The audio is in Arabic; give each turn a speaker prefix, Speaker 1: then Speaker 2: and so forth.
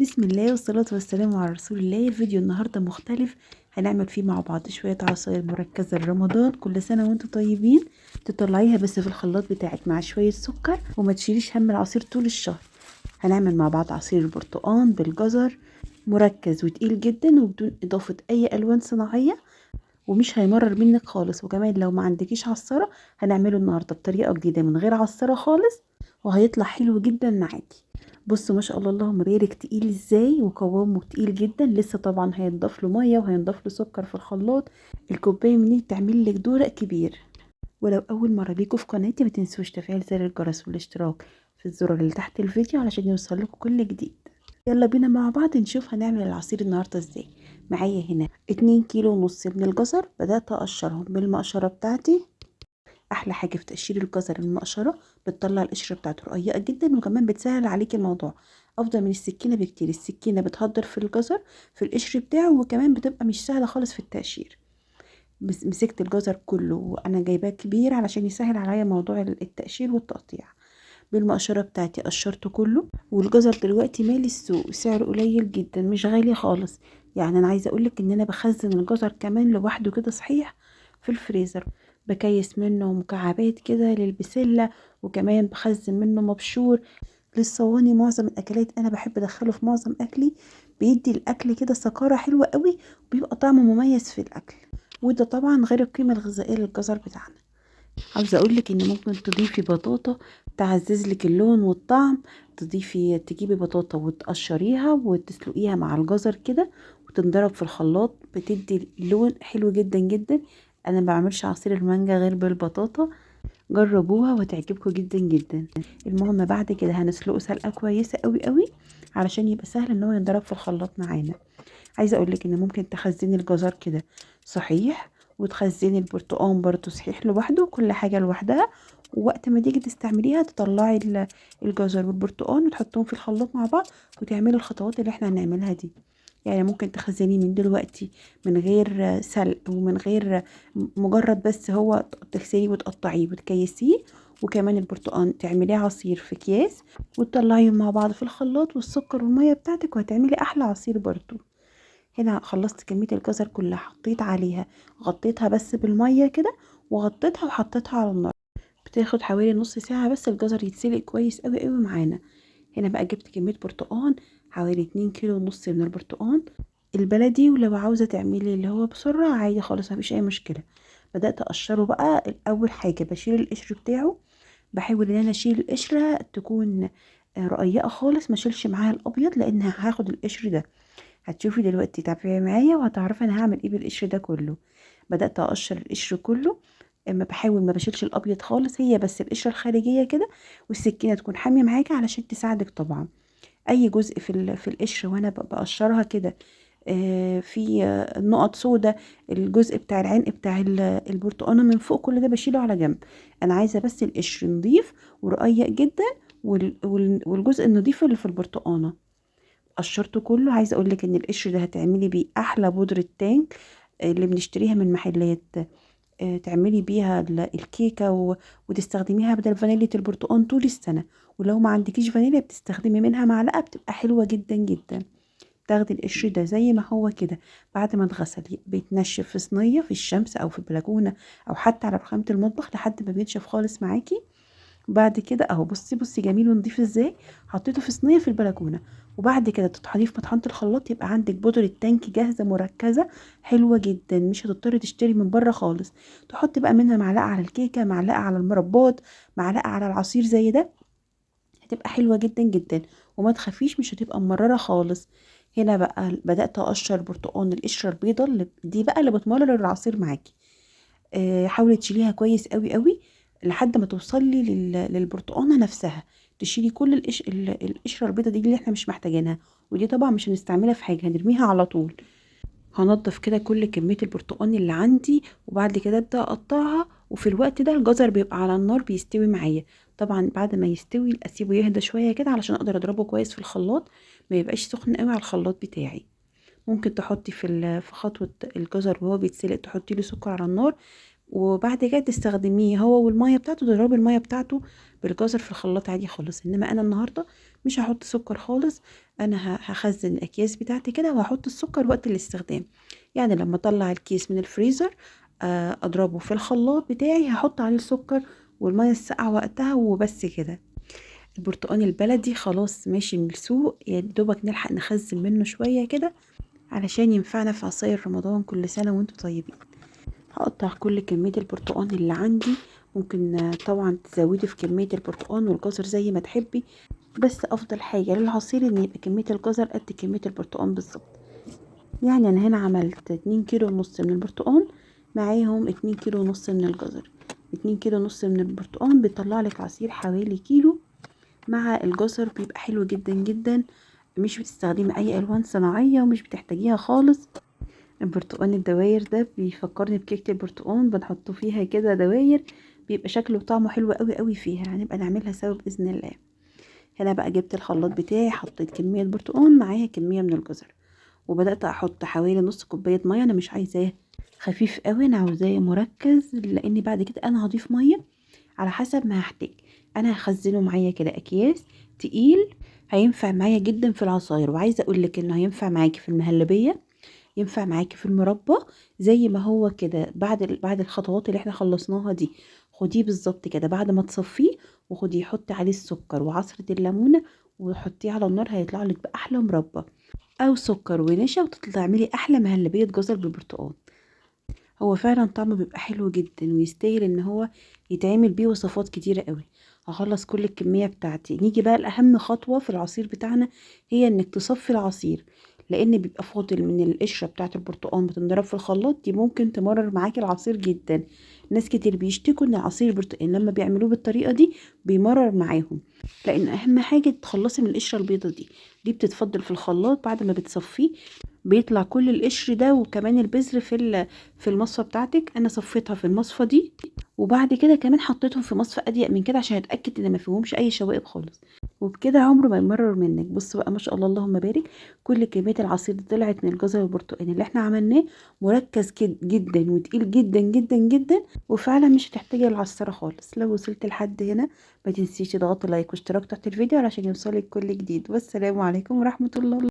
Speaker 1: بسم الله والصلاة والسلام على رسول الله. الفيديو النهاردة مختلف، هنعمل فيه مع بعض شوية عصاير مركزة لرمضان. كل سنة وانتم طيبين. تطلعيها بس في الخلاط بتاعك مع شوية سكر وما تشيليش هم العصير طول الشهر. هنعمل مع بعض عصير البرتقال بالجزر، مركز وتقيل جدا وبدون إضافة أي ألوان صناعية، ومش هيمرر منك خالص. وكمان لو ما عندكيش عصارة هنعمله النهاردة بطريقة جديدة من غير عصارة خالص، وهيطلع حلو جدا معاكي. بصوا ما شاء الله، اللهم بارك، تقيل ازاي وقوامه تقيل جدا. لسه طبعا هينضاف له ميه وهينضاف له سكر في الخلاط. الكوبايه مني تعمل لك دورق كبير. ولو اول مره ليكوا في قناتي ما تنسوش تفعيل زر الجرس والاشتراك في الزرار اللي تحت الفيديو علشان يوصل لكم كل جديد. يلا بينا مع بعض نشوف هنعمل العصير النهارده ازاي. معايا هنا 2 كيلو ونص من الجزر، بدأت اقشرهم بالمقشرة بتاعتي. احلى حاجة في تقشير الجزر المقشرة، بتطلع القشرة بتاعته رقيقة جدا وكمان بتسهل عليك الموضوع افضل من السكينة بكتير. السكينة بتهدر في الجزر في القشر بتاعه، وكمان بتبقى مش سهلة خالص في التقشير. مسكت الجزر كله وانا جايباه كبير علشان يسهل عليا موضوع التقشير والتقطيع. بالمقشرة بتاعتي قشرته كله. والجزر دلوقتي مالي السوق، سعره قليل جدا مش غالي خالص. يعني انا عايزه اقولك ان انا بخزن الجزر كمان لوحده كده صحيح في الفريزر. بكيس منه مكعبات كده للبسله، وكمان بخزن منه مبشور للصواني. معظم الاكلات انا بحب ادخله في معظم اكلي، بيدي الاكل كده سكاره حلوه قوي وبيبقى طعمه مميز في الاكل. وده طبعا غير القيمه الغذائيه للجزر بتاعنا. عاوزه اقولك ان ممكن تضيفي بطاطا تعزز لك اللون والطعم. تجيبي بطاطا وتقشريها وتسلقيها مع الجزر كده وتنضرب في الخلاط، بتدي لون حلو جدا جدا. انا ما بعملش عصير المانجا غير بالبطاطا، جربوها وتعجبكم جدا جدا. المهم بعد كده هنسلقه سلقه كويسه قوي قوي علشان يبقى سهل ان هو ينضرب في الخلاط معانا. عايزه اقولك ان ممكن تخزني الجزر كده صحيح، وتخزني البرتقال برضو صحيح لوحده، كل حاجه لوحدها. ووقت ما تيجي تستعمليها تطلعي الجزر والبرتقال وتحطهم في الخلاط مع بعض وتعملي الخطوات اللي احنا هنعملها دي. يعني ممكن تخزنيه من دلوقتي من غير سلق ومن غير، مجرد بس هو تغسليه وتقطعيه وتكيسيه. وكمان البرتقال تعمليه عصير في اكياس وتطلعيهم مع بعض في الخلاط والسكر والميه بتاعتك، وهتعملي احلى عصير برضو. هنا خلصت كمية الجزر كلها، حطيت عليها، غطيتها بس بالمية كده وغطيتها وحطيتها على النار. بتاخد حوالي نص ساعة بس الجزر يتسلق كويس قوي قوي معانا. هنا بقى جبت كمية برتقان، حوالي 2 كيلو ونص من البرتقان البلدي. ولو عاوزة تعملي اللي هو بسرعة عادي خالص مفيش اي مشكلة. بدأت اقشره بقى. اول حاجة بشيل القشر بتاعه، بحاول ان انا اشيل القشرة تكون رقيقة خالص، ما اشيلش معاها الابيض لان هاخد القشر ده. هتشوفي دلوقتي، تابعي معايا وهتعرفي انا هعمل ايه بالقشر ده كله. بدأت اقشر القشر كله. اما بحاول ما بشيلش الابيض خالص، هي بس القشره الخارجيه كده، والسكينه تكون حاميه معاكي علشان تساعدك طبعا. اي جزء في القشر وانا بقشرها كده في نقط سودة، الجزء بتاع العين بتاع البرتقانه من فوق، كل ده بشيله على جنب. انا عايزه بس القشر نضيف ورقيق جدا، والجزء النضيف اللي في البرتقانه قشرته كله. عايزه اقول لك ان القشر ده هتعملي بيه احلى بودره تانك اللي بنشتريها من محلات. تعملي بيها الكيكه وتستخدميها بدل فانيليا البرتقال طول السنه. ولو ما عندكيش فانيليا بتستخدمي منها معلقه، بتبقى حلوه جدا جدا. تاخدي القشر ده زي ما هو كده، بعد ما اتغسل بيتنشف في صينيه في الشمس او في البلكونه او حتى على رخامه المطبخ لحد ما بينشف خالص معاكي. بعد كده اهو، بصي بصي جميل ونضيف ازاي. حطيته في صينيه في البلكونه، وبعد كده تطحنيه في مطحنه الخلاط، يبقى عندك بودره تانك جاهزه مركزه حلوه جدا، مش هتضطري تشتري من بره خالص. تحطي بقى منها معلقه على الكيكه، معلقه على المربات، معلقه على العصير زي ده. هتبقى حلوه جدا جدا، وما تخافيش مش هتبقى مرره خالص. هنا بقى بدات اقشر برتقان القشره البيضه اللي دي بقى اللي بتمرر العصير معاكي. حاولي تشيليها كويس قوي قوي لحد ما توصلي للبرتقانه نفسها. تشيلي كل القشره البيضه دي اللي احنا مش محتاجينها، ودي طبعا مش هنستعملها في حاجه، هنرميها على طول. هنضف كده كل كميه البرتقان اللي عندي، وبعد كده ابدا اقطعها. وفي الوقت ده الجزر بيبقى على النار بيستوي معايا. طبعا بعد ما يستوي اسيبه يهدى شويه كده علشان اقدر اضربه كويس في الخلاط، ما يبقاش سخن قوي على الخلاط بتاعي. ممكن تحطي في خطوة الجزر وهو بيتسلق تحطي له سكر على النار، وبعد كده تستخدميه هو والميه بتاعته، تضربي الميه بتاعته بالجزر في الخلاط عادي خالص. انما انا النهارده مش هحط سكر خالص، انا هخزن الاكياس بتاعتي كده وهحط السكر وقت الاستخدام. يعني لما اطلع الكيس من الفريزر اضربه في الخلاط بتاعي، هحط عليه السكر والميه الساقعه وقتها وبس كده. البرتقال البلدي خلاص ماشي من السوق، يا دوبك نلحق نخزن منه شويه كده علشان ينفعنا في عصاير رمضان. كل سنه وانتم طيبين. هقطع كل كمية البرتقال اللي عندي. ممكن طبعا تزودي في كمية البرتقال والجزر زي ما تحبي، بس افضل حاجة للعصير ان يبقى كمية الجزر قد كمية البرتقال بالظبط. يعني انا هنا عملت 2 كيلو ونص من البرتقال، معاهم 2 كيلو ونص من الجزر. 2 كيلو ونص من البرتقال بيطلع لك عصير حوالي كيلو، مع الجزر بيبقى حلو جدا جدا. مش بتستخدمي اي الوان صناعية ومش بتحتاجيها خالص. البرتقال الدواير ده بيفكرني بكيكة البرتقال، بنحطه فيها كده دواير، بيبقى شكله وطعمه حلو قوي قوي فيها. هنبقى نعملها سوا بإذن الله. هنا بقى جبت الخلاط بتاعي، حطيت كمية برتقال معاها كمية من الجزر، وبدأت احط حوالي نص كوباية مية. انا مش عايزاه خفيف قوي، انا عاوزاه مركز، لاني بعد كده انا هضيف مية على حسب ما هحتاج. انا هخزنه معايا كده اكياس تقيل، هينفع معايا جدا في العصاير. وعايزه اقولك انه هينفع معاكي في المهلبيه، ينفع معاكي في المربى. زي ما هو كده بعد الخطوات اللي احنا خلصناها دي، خديه بالظبط كده بعد ما تصفيه، وخديه حطي عليه السكر وعصرة الليمونة وحطيه على النار، هيطلع لك بأحلى مربى. او سكر ونشا وتعملي احلى مهلبية جزر بالبرتقال. هو فعلا طعمه بيبقى حلو جدا ويستاهل ان هو يتعمل بيه وصفات كتيرة قوي. هخلص كل الكمية بتاعتي. نيجي بقى لأهم خطوة في العصير بتاعنا، هي انك تصفي العصير، لان بيبقى فاضل من القشرة بتاعة البرتقال بتنضرب في الخلاط، دي ممكن تمرر معاكي العصير جدا. ناس كتير بيشتكوا ان عصير البرتقال لما بيعملوه بالطريقة دي بيمرر معاهم، لان اهم حاجة تخلصي من القشرة البيضة دي. دي بتتفضل في الخلاط بعد ما بتصفيه، بيطلع كل القشر ده وكمان البذر في المصفى بتاعتك. انا صفيتها في المصفى دي، وبعد كده كمان حطيتهم في مصفى اضيق من كده عشان اتاكد ان ما فيهمش اي شوائب خالص، وبكده عمره ما يمرر منك. بص بقى ما شاء الله اللهم بارك، كل كميه العصير دي طلعت من الجزر والبرتقال اللي احنا عملناه، مركز جدا وتقيل جدا جدا جدا، وفعلا مش هتحتاجي العصاره خالص. لو وصلت لحد هنا ما تنسيش تضغطي لايك واشتراك تحت الفيديو علشان يوصلك كل جديد. والسلام عليكم ورحمه الله.